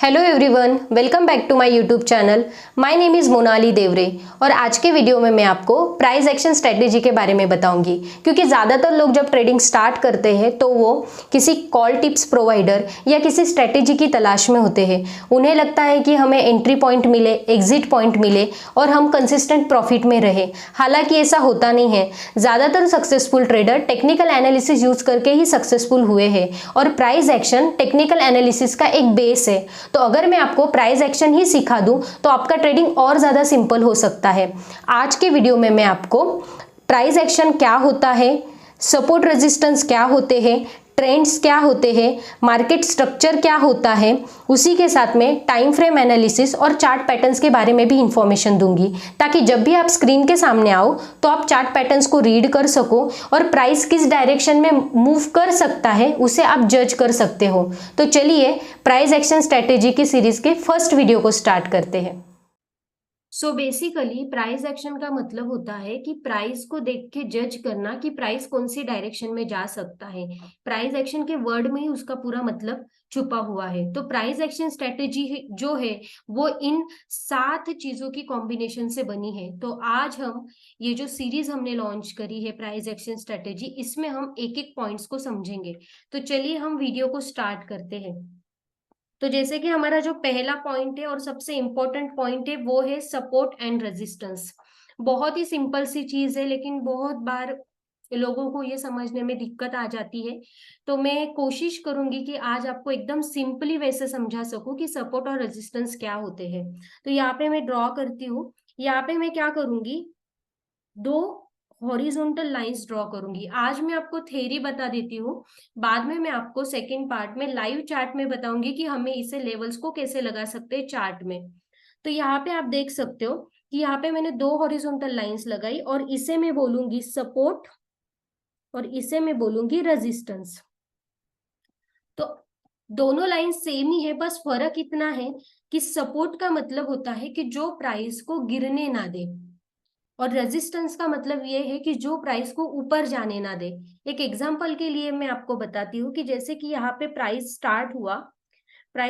Hello everyone, welcome back to my YouTube channel. My name is Monali Deore और आज के video में मैं आपको प्राइस एक्शन स्ट्रेटेजी के बारे में बताऊंगी, क्योंकि ज़्यादातर लोग जब ट्रेडिंग स्टार्ट करते हैं तो वो किसी कॉल टिप्स प्रोवाइडर या किसी स्ट्रेटेजी की तलाश में होते हैं। उन्हें लगता है कि हमें एंट्री पॉइंट मिले, एग्जिट पॉइंट मिले और हम कंसिस्टेंट प्रॉफिट में रहे। हालांकि ऐसा होता नहीं है। ज़्यादातर successful trader technical analysis use करके ही सक्सेसफुल हुए हैं और प्राइस एक्शन टेक्निकल एनालिसिस का एक बेस है। तो अगर मैं आपको प्राइस एक्शन ही सिखा दूं तो आपका ट्रेडिंग और ज़्यादा सिंपल हो सकता है। आज के वीडियो में मैं आपको प्राइस एक्शन क्या होता है, सपोर्ट रेजिस्टेंस क्या होते हैं, ट्रेंड्स क्या होते हैं, मार्केट स्ट्रक्चर क्या होता है, उसी के साथ में टाइम फ्रेम एनालिसिस और चार्ट पैटर्न्स के बारे में भी इंफॉर्मेशन दूंगी, ताकि जब भी आप स्क्रीन के सामने आओ तो आप चार्ट पैटर्न्स को रीड कर सको और प्राइस किस डायरेक्शन में मूव कर सकता है उसे आप जज कर सकते हो। तो चलिए प्राइस एक्शन स्ट्रेटेजी की सीरीज के फर्स्ट वीडियो को स्टार्ट करते हैं। सो बेसिकली प्राइस एक्शन का मतलब होता है कि प्राइस को देख के जज करना कि प्राइस कौन सी डायरेक्शन में जा सकता है। प्राइस एक्शन के वर्ड में ही उसका पूरा मतलब छुपा हुआ है। तो प्राइस एक्शन स्ट्रेटेजी जो है वो इन 7 चीजों की कॉम्बिनेशन से बनी है। तो आज हम ये जो सीरीज हमने लॉन्च करी है प्राइस एक्शन स्ट्रेटेजी, इसमें हम एक एक पॉइंट्स को समझेंगे। तो चलिए हम वीडियो को स्टार्ट करते हैं। तो जैसे कि हमारा जो पहला पॉइंट है और सबसे इंपॉर्टेंट पॉइंट है वो है सपोर्ट एंड रेजिस्टेंस। बहुत ही सिंपल सी चीज है, लेकिन बहुत बार लोगों को ये समझने में दिक्कत आ जाती है। तो मैं कोशिश करूंगी कि आज आपको एकदम सिंपली वैसे समझा सकूं कि सपोर्ट और रेजिस्टेंस क्या होते हैं। तो यहाँ पे मैं ड्रॉ करती हूँ। यहाँ पे मैं क्या करूंगी, दो हॉरिजॉन्टल लाइंस ड्रॉ करूंगी। आज मैं आपको थ्योरी बता देती हूँ, बाद में मैं आपको सेकंड पार्ट में लाइव चार्ट में बताऊंगी कि हमें इसे लेवल्स को कैसे लगा सकते हैं चार्ट में। तो यहाँ पे आप देख सकते हो कि यहाँ पे मैंने दो हॉरिजॉन्टल लाइंस लगाई और इसे मैं बोलूंगी सपोर्ट और इसे मैं बोलूंगी रेजिस्टेंस। तो दोनों लाइन सेम ही है, बस फर्क इतना है कि सपोर्ट का मतलब होता है कि जो प्राइस को गिरने ना दे और रेजिस्टेंस का मतलब ये है कि जो प्राइस को ऊपर जाने ना दे। एक एग्जांपल के लिए मैं आपको बताती हूँ कि जैसे कि यहाँ पे प्राइस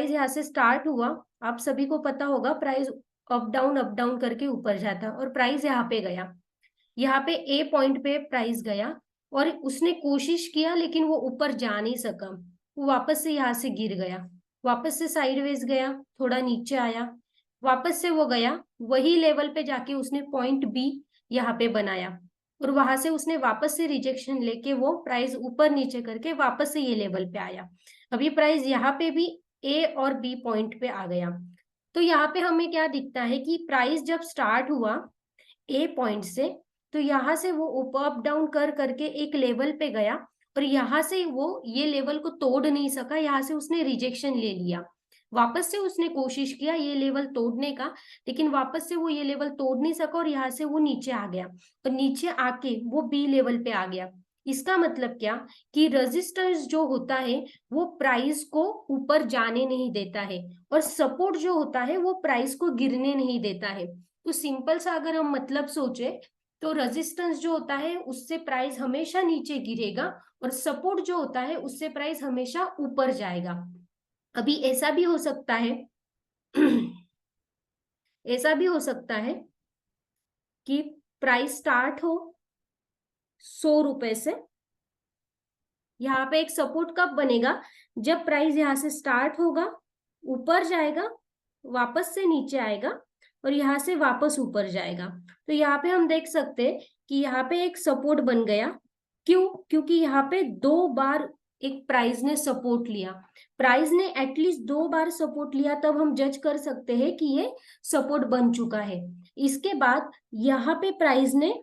यहाँ से स्टार्ट हुआ। आप सभी को पता होगा प्राइस अप डाउन करके ऊपर जाता है और प्राइस यहाँ पे गया। यहाँ पे ए पॉइंट पे प्राइस गया और उसने कोशिश किया लेकिन वो ऊपर जा नहीं सका। वो वापस से यहाँ से गिर गया, वापस से साइडवेज गया, थोड़ा नीचे आया, वापस से वो गया, वही लेवल पे जाके उसने पॉइंट बी यहाँ पे बनाया और वहां से उसने वापस से रिजेक्शन लेके वो प्राइस ऊपर नीचे करके वापस से ये लेवल पे आया। अभी प्राइस यहाँ पे भी ए और बी पॉइंट पे आ गया। तो यहाँ पे हमें क्या दिखता है कि प्राइस जब स्टार्ट हुआ ए पॉइंट से, तो यहाँ से वो ऊपर अप डाउन कर करके एक लेवल पे गया और यहाँ से वो ये लेवल को तोड़ नहीं सका। यहाँ से उसने रिजेक्शन ले लिया, वापस से उसने कोशिश किया ये लेवल तोड़ने का, लेकिन वापस से वो ये लेवल तोड़ नहीं सका और यहाँ से वो नीचे आ गया और नीचे आके वो बी लेवल पे आ गया। इसका मतलब क्या कि रेजिस्टेंस जो होता है वो प्राइस को ऊपर जाने नहीं देता है और सपोर्ट जो होता है वो प्राइस को गिरने नहीं देता है। तो सिंपल सा अगर हम मतलब सोचे तो रेजिस्टेंस जो होता है उससे प्राइस हमेशा नीचे गिरेगा और सपोर्ट जो होता है उससे प्राइस हमेशा ऊपर जाएगा। अभी ऐसा भी हो सकता है ऐसा भी हो सकता है कि प्राइस स्टार्ट हो 100 रुपए से। यहाँ पे एक सपोर्ट कब बनेगा, जब प्राइस यहाँ से स्टार्ट होगा, ऊपर जाएगा, वापस से नीचे आएगा और यहाँ से वापस ऊपर जाएगा। तो यहाँ पे हम देख सकते हैं कि यहाँ पे एक सपोर्ट बन गया। क्यों? क्योंकि यहाँ पे 2 बार एक प्राइस ने सपोर्ट लिया। प्राइस ने एटलीस्ट 2 बार सपोर्ट लिया, तब हम जज कर सकते हैं कि ये सपोर्ट बन चुका है। इसके बाद यहाँ पे प्राइस ने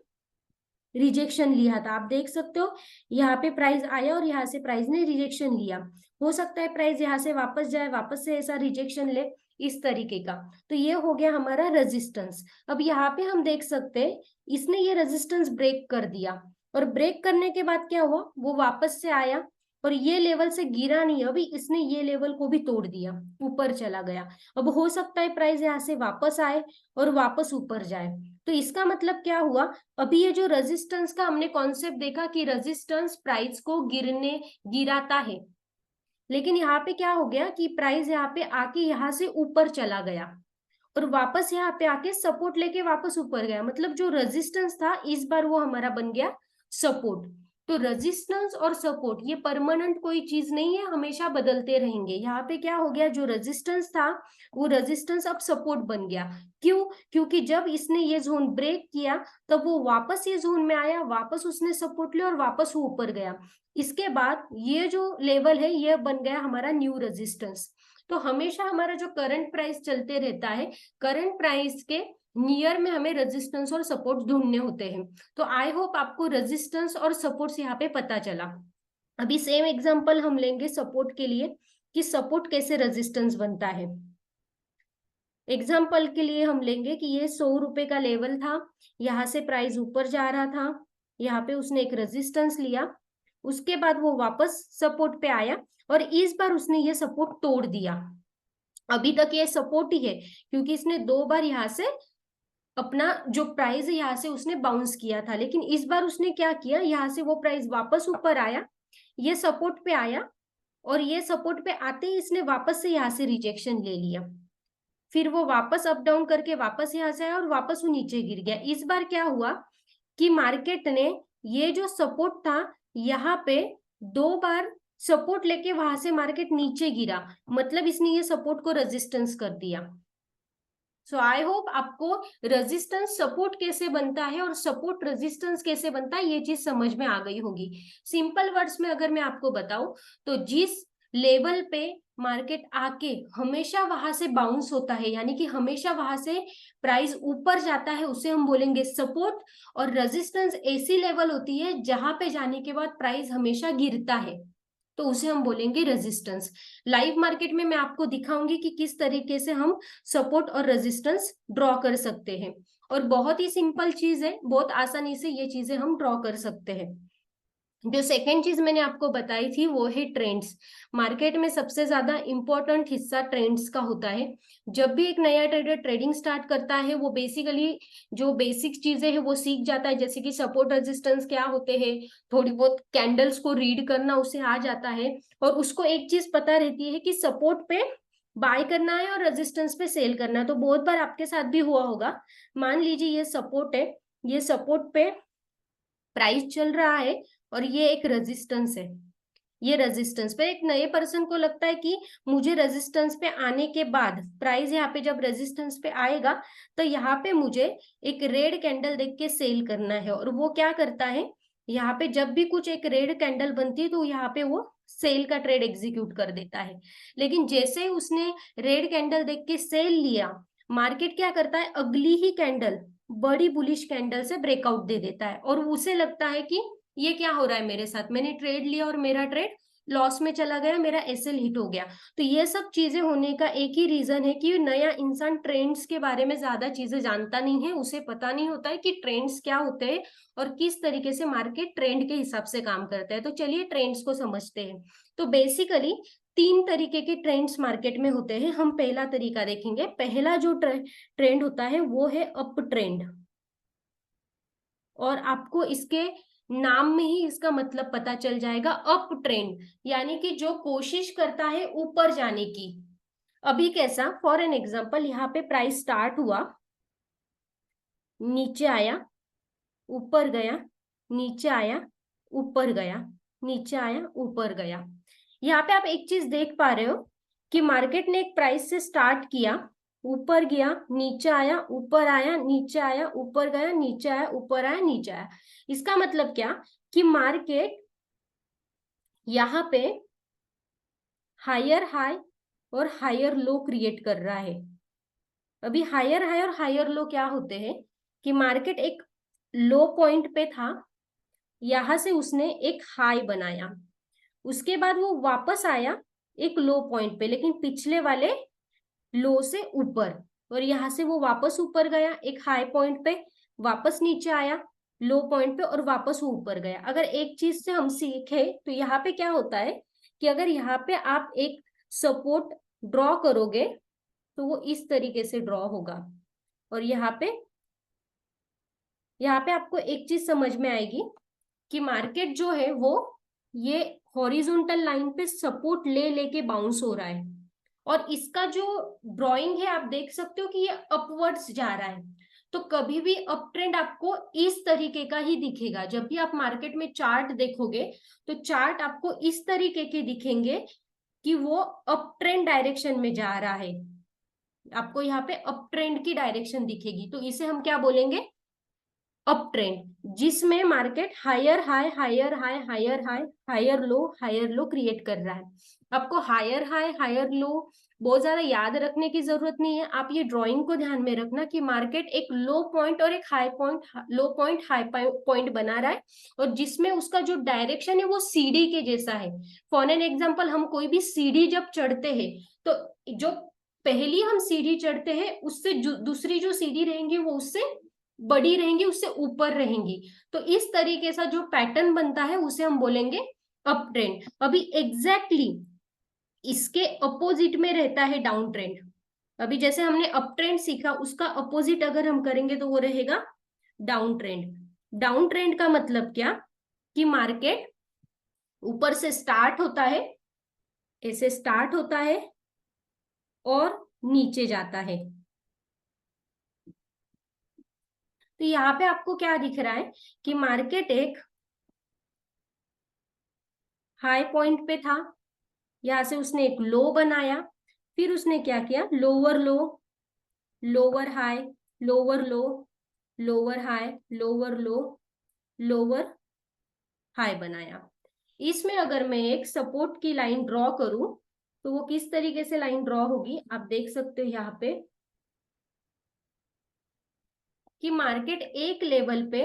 रिजेक्शन लिया था, आप देख सकते हो यहाँ पे प्राइस आया और यहाँ से प्राइस ने रिजेक्शन लिया। हो सकता है प्राइस यहाँ से वापस जाए, वापस से ऐसा रिजेक्शन ले, इस तरीके का। तो ये हो गया हमारा रेजिस्टेंस। अब यहाँ पे हम देख सकते हैं इसने ये रेजिस्टेंस ब्रेक कर दिया और ब्रेक करने के बाद क्या हुआ, वो वापस से आया और ये लेवल से गिरा नहीं, अभी इसने ये लेवल को भी तोड़ दिया, ऊपर चला गया। अब हो सकता है प्राइस यहाँ से वापस आए और वापस ऊपर जाए। तो इसका मतलब क्या हुआ, अभी ये जो रेजिस्टेंस का हमने कॉन्सेप्ट देखा कि रेजिस्टेंस प्राइस को गिराता है। लेकिन यहाँ पे क्या हो गया कि प्राइस यहाँ पे आके यहाँ से ऊपर चला गया और वापस यहाँ पे आके सपोर्ट लेके वापस ऊपर गया, मतलब जो रेजिस्टेंस था इस बार वो हमारा बन गया सपोर्ट। तो रेजिस्टेंस और सपोर्ट ये परमानेंट कोई चीज नहीं है, हमेशा बदलते रहेंगे। यहाँ पे क्या हो गया, जो रेजिस्टेंस था वो रेजिस्टेंस अब सपोर्ट बन गया। क्यों? क्योंकि जब इसने ये जोन ब्रेक किया तब वो वापस ये जोन में आया, वापस उसने सपोर्ट लिया और वापस वो ऊपर गया। इसके बाद ये जो लेवल है ये बन गया हमारा न्यू रेजिस्टेंस। तो हमेशा हमारा जो करंट प्राइस चलते रहता है, करंट प्राइस के नियर में हमें रेजिस्टेंस और सपोर्ट ढूंढने होते हैं। तो आई होप आपको रेजिस्टेंस और सपोर्ट यहाँ पे पता चला। अभी सेम एग्जांपल हम लेंगे सपोर्ट के लिए कि सपोर्ट कैसे रेजिस्टेंस बनता है। एग्जाम्पल के लिए हम लेंगे कि ये 100 रुपए का लेवल था, यहाँ से प्राइस ऊपर जा रहा था, यहाँ पे उसने एक रेजिस्टेंस लिया, उसके बाद वो वापस सपोर्ट पे आया और इस बार उसने ये सपोर्ट तोड़ दिया। अभी तक ये सपोर्ट ही है क्योंकि इसने 2 बार यहाँ से अपना जो प्राइस है यहाँ से उसने बाउंस किया था, लेकिन इस बार उसने क्या किया, यहाँ से वो प्राइस वापस ऊपर आया, ये सपोर्ट पे आया और ये सपोर्ट पे आते ही इसने वापस से यहाँ से रिजेक्शन ले लिया, फिर वो वापस अप डाउन करके वापस यहाँ से आया और वापस वो नीचे गिर गया। इस बार क्या हुआ कि मार्केट ने ये जो सपोर्ट था यहाँ पे 2 बार सपोर्ट लेके वहां से मार्केट नीचे गिरा, मतलब इसने ये सपोर्ट को रेजिस्टेंस कर दिया। सो आई होप आपको रेजिस्टेंस सपोर्ट कैसे बनता है और सपोर्ट रेजिस्टेंस कैसे बनता है ये चीज समझ में आ गई होगी। सिंपल वर्ड्स में अगर मैं आपको बताऊं तो जिस लेवल पे मार्केट आके हमेशा वहां से बाउंस होता है, यानी कि हमेशा वहां से प्राइस ऊपर जाता है, उसे हम बोलेंगे सपोर्ट। और रेजिस्टेंस ऐसी लेवल होती है जहां पे जाने के बाद प्राइस हमेशा गिरता है, तो उसे हम बोलेंगे रेजिस्टेंस। लाइव मार्केट में मैं आपको दिखाऊंगी कि किस तरीके से हम सपोर्ट और रेजिस्टेंस ड्रॉ कर सकते हैं, और बहुत ही सिंपल चीज है, बहुत आसानी से ये चीजें हम ड्रॉ कर सकते हैं। जो सेकेंड चीज मैंने आपको बताई थी वो है ट्रेंड्स। मार्केट में सबसे ज्यादा इंपॉर्टेंट हिस्सा ट्रेंड्स का होता है। जब भी एक नया ट्रेडर ट्रेडिंग स्टार्ट करता है वो बेसिकली जो बेसिक चीजें हैं वो सीख जाता है, जैसे कि सपोर्ट रेजिस्टेंस क्या होते हैं, थोड़ी बहुत कैंडल्स को रीड करना उसे आ जाता है, और उसको एक चीज पता रहती है कि सपोर्ट पे बाय करना है और रेजिस्टेंस पे सेल करना है। तो बहुत बार आपके साथ भी हुआ होगा, मान लीजिए ये सपोर्ट है, ये सपोर्ट पे प्राइस चल रहा है और ये एक रेजिस्टेंस है, ये रेजिस्टेंस पे एक नए पर्सन को लगता है कि मुझे रेजिस्टेंस पे आने के बाद प्राइस यहाँ पे जब रेजिस्टेंस पे आएगा तो यहाँ पे मुझे एक रेड कैंडल देख के सेल करना है, और वो क्या करता है, यहाँ पे जब भी कुछ एक रेड कैंडल बनती है तो यहाँ पे वो सेल का ट्रेड एग्जीक्यूट कर देता है। लेकिन जैसे ही उसने रेड कैंडल देख के सेल लिया, मार्केट क्या करता है, अगली ही कैंडल बड़ी बुलिश कैंडल से ब्रेकआउट दे देता है, और उसे लगता है कि ये क्या हो रहा है मेरे साथ, मैंने ट्रेड लिया और मेरा ट्रेड लॉस में चला गया, मेरा एसएल हिट हो गया। तो ये सब चीजें होने का एक ही रीजन है कि नया इंसान ट्रेंड्स के बारे में ज्यादा चीजें जानता नहीं है, उसे पता नहीं होता है कि ट्रेंड्स क्या होते हैं और किस तरीके से मार्केट ट्रेंड के हिसाब से काम करता है। तो चलिए ट्रेंड्स को समझते हैं। तो बेसिकली 3 तरीके के ट्रेंड्स मार्केट में होते हैं। हम पहला तरीका देखेंगे। पहला जो ट्रेंड होता है वो है अप ट्रेंड, और आपको इसके नाम में ही इसका मतलब पता चल जाएगा, अप ट्रेंड, यानी कि जो कोशिश करता है ऊपर जाने की। अभी कैसा, फॉर एन एग्जांपल, यहाँ पे प्राइस स्टार्ट हुआ, नीचे आया, ऊपर गया, नीचे आया, ऊपर गया, नीचे आया, ऊपर गया। यहाँ पे आप एक चीज देख पा रहे हो कि मार्केट ने एक प्राइस से स्टार्ट किया, ऊपर गया, नीचे आया, ऊपर आया, नीचे आया, ऊपर गया, नीचे आया, ऊपर आया, नीचे आया। इसका मतलब क्या कि मार्केट यहाँ पे हायर हाई और हायर लो क्रिएट कर रहा है। अभी हायर हाई और हायर लो क्या होते हैं कि मार्केट एक लो पॉइंट पे था, यहां से उसने एक हाई बनाया, उसके बाद वो वापस आया एक लो पॉइंट पे, लेकिन पिछले वाले लो से ऊपर, और यहां से वो वापस ऊपर गया एक हाई पॉइंट पे, वापस नीचे आया लो पॉइंट पे और वापस वो ऊपर गया। अगर एक चीज से हम सीखे तो यहाँ पे क्या होता है कि अगर यहाँ पे आप एक सपोर्ट ड्रॉ करोगे तो वो इस तरीके से ड्रॉ होगा, और यहाँ पे आपको एक चीज समझ में आएगी कि मार्केट जो है वो ये हॉरिजॉन्टल लाइन पे सपोर्ट ले लेके बाउंस हो रहा है, और इसका जो ड्राइंग है आप देख सकते हो कि ये अपवर्ड्स जा रहा है। तो कभी भी अप ट्रेंड आपको इस तरीके का ही दिखेगा। जब भी आप मार्केट में चार्ट देखोगे तो चार्ट आपको इस तरीके के दिखेंगे कि वो अप ट्रेंड डायरेक्शन में जा रहा है। आपको यहाँ पे अप ट्रेंड की डायरेक्शन दिखेगी, तो इसे हम क्या बोलेंगे, अप ट्रेंड, जिसमें market higher high higher high higher high higher low create कर रहा है। आपको हायर हाई हायर लो बहुत ज्यादा याद रखने की जरूरत नहीं है। आप ये ड्राइंग को ध्यान में रखना कि मार्केट एक लो पॉइंट और एक हाई पॉइंट, लो पॉइंट हाई पॉइंट बना रहा है, और जिसमें उसका जो डायरेक्शन है वो सीढ़ी के जैसा है। फॉर एन एग्जाम्पल, हम कोई भी सीढ़ी जब चढ़ते हैं तो जो पहली हम सीढ़ी चढ़ते हैं उससे दूसरी जो सीढ़ी रहेंगी वो उससे बड़ी रहेंगी, उससे ऊपर रहेंगी। तो इस तरीके से जो पैटर्न बनता है उसे हम बोलेंगे अप ट्रेंड। अभी एग्जैक्टली इसके अपोजिट में रहता है डाउन ट्रेंड। अभी जैसे हमने अप ट्रेंड सीखा, उसका अपोजिट अगर हम करेंगे तो वो रहेगा डाउन ट्रेंड। डाउन ट्रेंड का मतलब क्या, कि मार्केट ऊपर से स्टार्ट होता है, ऐसे स्टार्ट होता है और नीचे जाता है। तो यहाँ पे आपको क्या दिख रहा है कि मार्केट एक हाई पॉइंट पे था, यहां से उसने एक लो बनाया, फिर उसने क्या किया, लोअर लो, लोअर हाई, लोअर लो, लोअर हाई, लोअर लो, लोअर हाई बनाया। इसमें अगर मैं एक सपोर्ट की लाइन ड्रॉ करूं तो वो किस तरीके से लाइन ड्रॉ होगी, आप देख सकते हो यहाँ पे कि मार्केट एक लेवल पे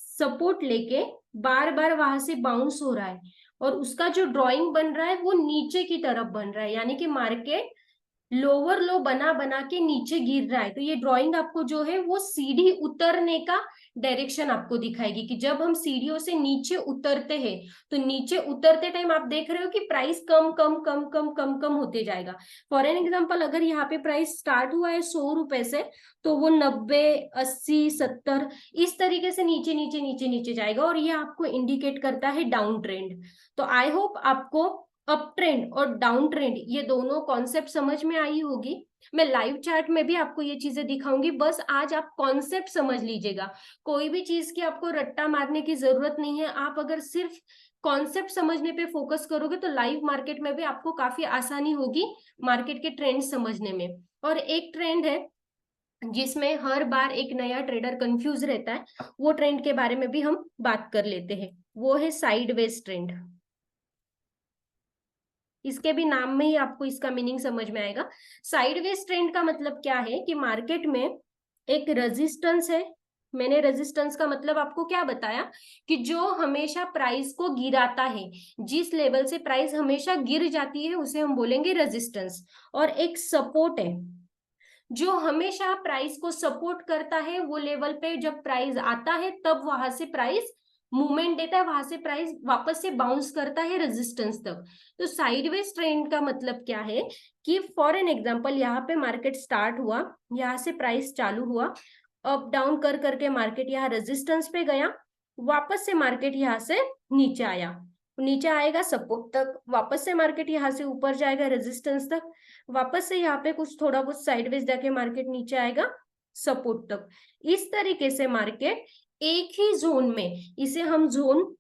सपोर्ट लेके बार बार वहां से बाउंस हो रहा है, और उसका जो ड्राइंग बन रहा है वो नीचे की तरफ बन रहा है, यानी कि मार्केट लोअर लो बना बना के नीचे गिर रहा है। तो ये ड्राइंग आपको जो है वो सीढ़ी उतरने का डायरेक्शन आपको दिखाएगी, कि जब हम सीढ़ियों से नीचे उतरते हैं तो नीचे उतरते टाइम आप देख रहे हो कि प्राइस कम कम कम कम कम कम होते जाएगा। फॉर एन एग्जाम्पल, अगर यहाँ पे प्राइस स्टार्ट हुआ है 100 रुपए से, तो वो 90, 80, 70 इस तरीके से नीचे नीचे नीचे नीचे जाएगा, और ये आपको इंडिकेट करता है डाउन ट्रेंड। तो आई होप आपको अप ट्रेंड और डाउन ट्रेंड ये दोनों कॉन्सेप्ट समझ में आई होगी। मैं लाइव चैट में भी आपको ये चीजें दिखाऊंगी, बस आज आप कॉन्सेप्ट समझ लीजिएगा। कोई भी चीज की आपको रट्टा मारने की जरूरत नहीं है। आप अगर सिर्फ कॉन्सेप्ट समझने पे फोकस करोगे तो लाइव मार्केट में भी आपको काफी आसानी होगी मार्केट के ट्रेंड समझने में। और एक ट्रेंड है जिसमें हर बार एक नया ट्रेडर कंफ्यूज रहता है, वो ट्रेंड के बारे में भी हम बात कर लेते हैं। वो है साइडवेज ट्रेंड। इसके भी नाम में ही आपको इसका मीनिंग समझ में आएगा। साइडवेज ट्रेंड का मतलब क्या है कि मार्केट में एक रेजिस्टेंस है। मैंने रेजिस्टेंस का मतलब आपको क्या बताया, कि जो हमेशा प्राइस को गिराता है, जिस लेवल से प्राइस हमेशा गिर जाती है उसे हम बोलेंगे रेजिस्टेंस। और एक सपोर्ट है जो हमेशा प्राइस को सपोर्ट करता है, वो लेवल पे जब प्राइस आता है तब वहां से प्राइस मूवमेंट देता है, वहां से प्राइस वापस से बाउंस करता है रेजिस्टेंस तक। तो साइडवेज ट्रेंड का मतलब क्या है, कि फॉर एन एग्जांपल यहाँ पे मार्केट स्टार्ट हुआ, यहाँ से प्राइस चालू हुआ, अप डाउन कर करके मार्केट यहाँ रेजिस्टेंस पे गया, वापस से मार्केट यहाँ से नीचे आया, नीचे आएगा सपोर्ट तक, वापस से मार्केट यहाँ से ऊपर जाएगा रेजिस्टेंस तक, वापस से यहाँ पे कुछ थोड़ा बहुत साइडवेज जाके मार्केट नीचे आएगा सपोर्ट तक। इस तरीके से मार्केट एक ही जोन में, इसे हम जोन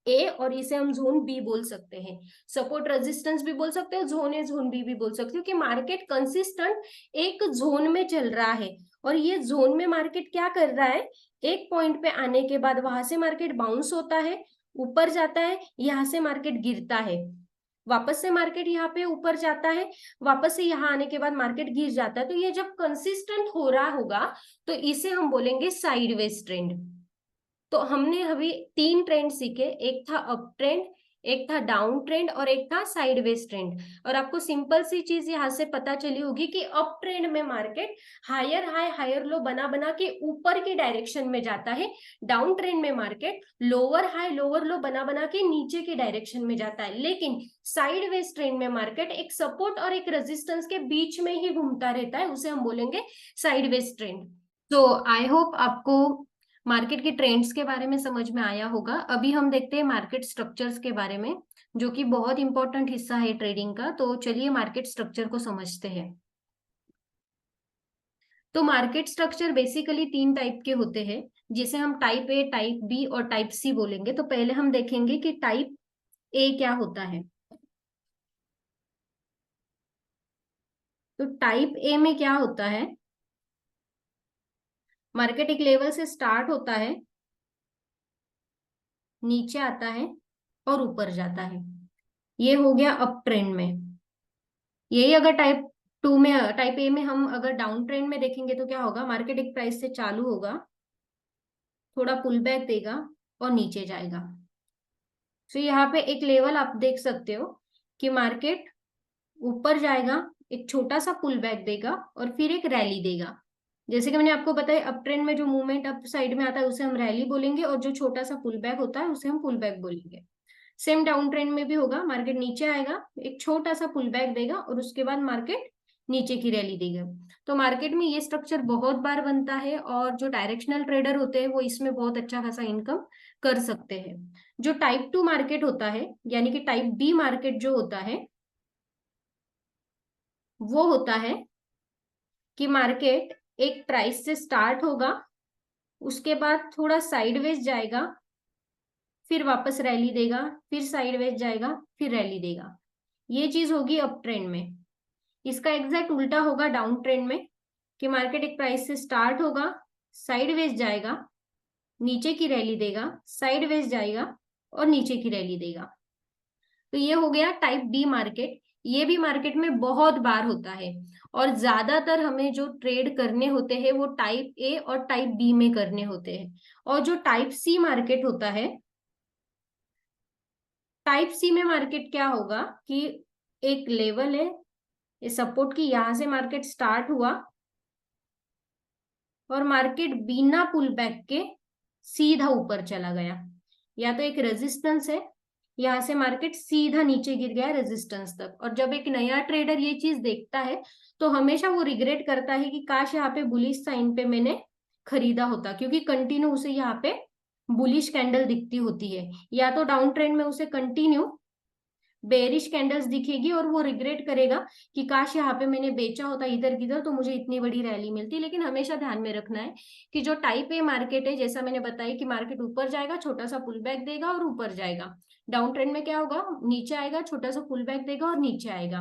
ए और इसे हम जोन बी बोल सकते हैं, सपोर्ट रेजिस्टेंस भी बोल सकते हो, जोन ए जोन बी भी बोल सकते हो, कि मार्केट कंसिस्टेंट एक जोन में चल रहा है। और ये जोन में मार्केट क्या कर रहा है, एक पॉइंट पे आने के बाद वहां से मार्केट बाउंस होता है, ऊपर जाता है, यहाँ से मार्केट गिरता है, वापस से मार्केट यहाँ पे ऊपर जाता है, वापस से यहाँ आने के बाद मार्केट गिर जाता है। तो ये जब कंसिस्टेंट हो रहा होगा तो इसे हम बोलेंगे साइडवेज ट्रेंड। तो हमने अभी 3 ट्रेंड सीखे, एक था अप ट्रेंड, एक था डाउन ट्रेंड और एक था साइडवेज ट्रेंड। और आपको सिंपल सी चीज यहाँ से पता चली होगी कि अप ट्रेंड में market higher high higher low बना बना के ऊपर की डायरेक्शन में जाता है, डाउन ट्रेंड में market lower high lower low बना बना के नीचे की डायरेक्शन में जाता है। लेकिन साइडवेज ट्रेंड में मार्केट एक सपोर्ट और एक रेजिस्टेंस के बीच में ही घूमता रहता है, उसे हम बोलेंगे साइडवेज ट्रेंड। तो आई होप आपको मार्केट के ट्रेंड्स के बारे में समझ में आया होगा। अभी हम देखते हैं मार्केट स्ट्रक्चर्स के बारे में, जो कि बहुत इंपॉर्टेंट हिस्सा है ट्रेडिंग का। तो चलिए मार्केट स्ट्रक्चर को समझते हैं। तो मार्केट स्ट्रक्चर बेसिकली 3 टाइप के होते हैं, जिसे हम टाइप ए, टाइप बी और टाइप सी बोलेंगे। तो पहले हम देखेंगे कि टाइप ए क्या होता है। तो टाइप ए में क्या होता है, मार्केट एक लेवल से स्टार्ट होता है, नीचे आता है और ऊपर जाता है। ये हो गया अप ट्रेंड में। यही अगर टाइप ए में हम अगर डाउन ट्रेंड में देखेंगे तो क्या होगा, मार्केट एक प्राइस से चालू होगा, थोड़ा पुल बैक देगा और नीचे जाएगा। तो यहाँ पे एक लेवल आप देख सकते हो कि मार्केट ऊपर जाएगा, एक छोटा सा पुल बैक देगा और फिर एक रैली देगा। जैसे कि मैंने आपको बताया, अप ट्रेंड में जो मूवमेंट अप साइड में आता है उसे हम रैली बोलेंगे, और जो छोटा सा पुल बैक होता है उसे हम पुल बैक बोलेंगे। सेम डाउन ट्रेंड में भी होगा, मार्केट नीचे आएगा, एक छोटा सा पुल बैक देगा और उसके बाद मार्केट नीचे की रैली देगा। तो मार्केट में ये स्ट्रक्चर बहुत बार बनता है, और जो डायरेक्शनल ट्रेडर होते हैं वो इसमें बहुत अच्छा खासा इनकम कर सकते हैं। जो टाइप 2 मार्केट होता है, यानी कि टाइप बी मार्केट जो होता है, वो होता है कि मार्केट एक प्राइस से स्टार्ट होगा, उसके बाद थोड़ा साइडवेज जाएगा, फिर वापस रैली देगा, फिर साइडवेज जाएगा, फिर रैली देगा। ये चीज होगी अप ट्रेंड में। इसका एग्जैक्ट उल्टा होगा डाउन ट्रेंड में, कि मार्केट एक प्राइस से स्टार्ट होगा, साइडवेज जाएगा, नीचे की रैली देगा, साइडवेज जाएगा और नीचे की रैली देगा। तो ये हो गया टाइप बी मार्केट। ये भी मार्केट में बहुत बार होता है, और ज्यादातर हमें जो ट्रेड करने होते हैं वो टाइप ए और टाइप बी में करने होते हैं। और जो टाइप सी मार्केट होता है, टाइप सी में मार्केट क्या होगा कि एक लेवल है, ये सपोर्ट की, यहां से मार्केट स्टार्ट हुआ और मार्केट बिना पुल बैक के सीधा ऊपर चला गया, या तो एक रेजिस्टेंस है, यहां से मार्केट सीधा नीचे गिर गया रेजिस्टेंस तक। और जब एक नया ट्रेडर ये चीज देखता है तो हमेशा वो रिग्रेट करता है कि काश यहाँ पे बुलिश साइन पे मैंने खरीदा होता, क्योंकि कंटिन्यू उसे यहाँ पे बुलिश कैंडल दिखती होती है, या तो डाउन ट्रेंड में उसे कंटिन्यू बेरिश कैंडल्स दिखेगी और वो रिग्रेट करेगा कि काश यहाँ पे मैंने बेचा होता इधर किधर तो मुझे इतनी बड़ी रैली मिलती। लेकिन हमेशा ध्यान में रखना है कि जो टाइप ए मार्केट है, जैसा मैंने बताया कि मार्केट ऊपर जाएगा, छोटा सा पुल बैक देगा और ऊपर जाएगा। डाउन ट्रेंड में क्या होगा, नीचे आएगा, छोटा सा पुल बैक देगा और नीचे आएगा।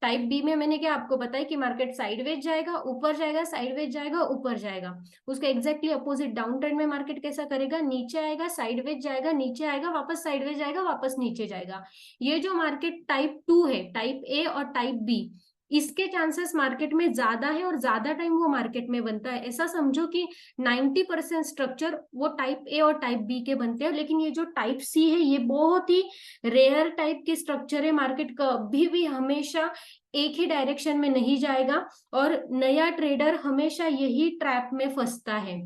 टाइप बी में मैंने क्या आपको बताया कि मार्केट साइडवेज जाएगा, ऊपर जाएगा, साइडवेज जाएगा, ऊपर जाएगा। उसका एग्जैक्टली अपोजिट डाउन ट्रेंड में मार्केट कैसा करेगा, नीचे आएगा, साइडवेज जाएगा, नीचे आएगा, वापस साइडवेज जाएगा, वापस नीचे जाएगा। ये जो मार्केट टाइप 2 है, टाइप ए और टाइप बी, इसके चांसेस मार्केट में ज्यादा है और ज्यादा टाइम वो मार्केट में बनता है। ऐसा समझो कि 90% स्ट्रक्चर वो टाइप ए और टाइप बी के बनते हैं। लेकिन ये जो टाइप सी है ये बहुत ही रेयर टाइप के स्ट्रक्चर है। मार्केट कभी भी हमेशा एक ही डायरेक्शन में नहीं जाएगा, और नया ट्रेडर हमेशा यही ट्रैप में फंसता है।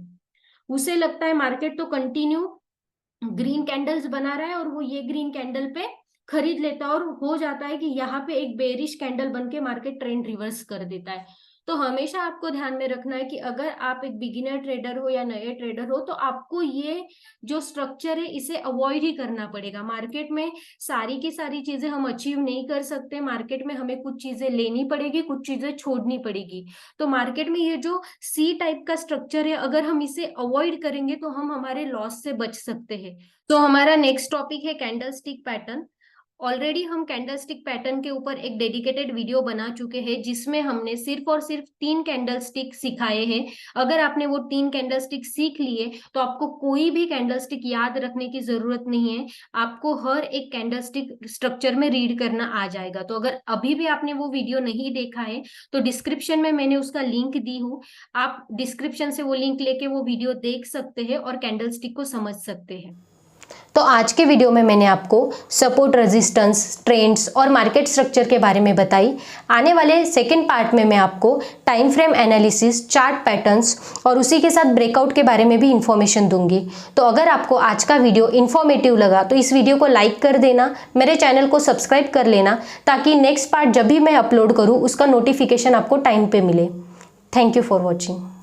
उसे लगता है मार्केट तो कंटिन्यू ग्रीन कैंडल्स बना रहा है और वो ये ग्रीन कैंडल पे खरीद लेता है, और हो जाता है कि यहाँ पे एक बेरिश कैंडल बन के मार्केट ट्रेंड रिवर्स कर देता है। तो हमेशा आपको ध्यान में रखना है कि अगर आप एक बिगिनर ट्रेडर हो या नए ट्रेडर हो तो आपको ये जो स्ट्रक्चर है इसे अवॉइड ही करना पड़ेगा। मार्केट में सारी की सारी चीजें हम अचीव नहीं कर सकते, मार्केट में हमें कुछ चीजें लेनी पड़ेगी, कुछ चीजें छोड़नी पड़ेगी। तो मार्केट में ये जो सी टाइप का स्ट्रक्चर है, अगर हम इसे अवॉइड करेंगे तो हम हमारे लॉस से बच सकते हैं। तो हमारा नेक्स्ट टॉपिक है कैंडल स्टिक पैटर्न। ऑलरेडी हम कैंडल स्टिक पैटर्न के ऊपर एक डेडिकेटेड वीडियो बना चुके हैं, जिसमें हमने सिर्फ और सिर्फ 3 कैंडल स्टिक सिखाए हैं। अगर आपने वो 3 कैंडल स्टिक सीख लिए तो आपको कोई भी कैंडल स्टिक याद रखने की जरूरत नहीं है, आपको हर एक कैंडल स्टिक स्ट्रक्चर में रीड करना आ जाएगा। तो अगर अभी भी आपने वो वीडियो नहीं देखा है तो डिस्क्रिप्शन में मैंने उसका लिंक दी हूँ, आप डिस्क्रिप्शन से वो लिंक लेके वो वीडियो देख सकते हैं और कैंडल स्टिक को समझ सकते हैं। तो आज के वीडियो में मैंने आपको सपोर्ट, रेजिस्टेंस, ट्रेंड्स और मार्केट स्ट्रक्चर के बारे में बताई। आने वाले सेकंड पार्ट में मैं आपको time frame analysis, chart patterns और उसी के साथ ब्रेकआउट के बारे में भी इंफॉर्मेशन दूंगी। तो अगर आपको आज का वीडियो इन्फॉर्मेटिव लगा तो इस वीडियो को लाइक कर देना, मेरे चैनल को सब्सक्राइब कर लेना, ताकि नेक्स्ट पार्ट जब भी मैं अपलोड करूँ उसका नोटिफिकेशन आपको टाइम पे मिले। Thank you for watching.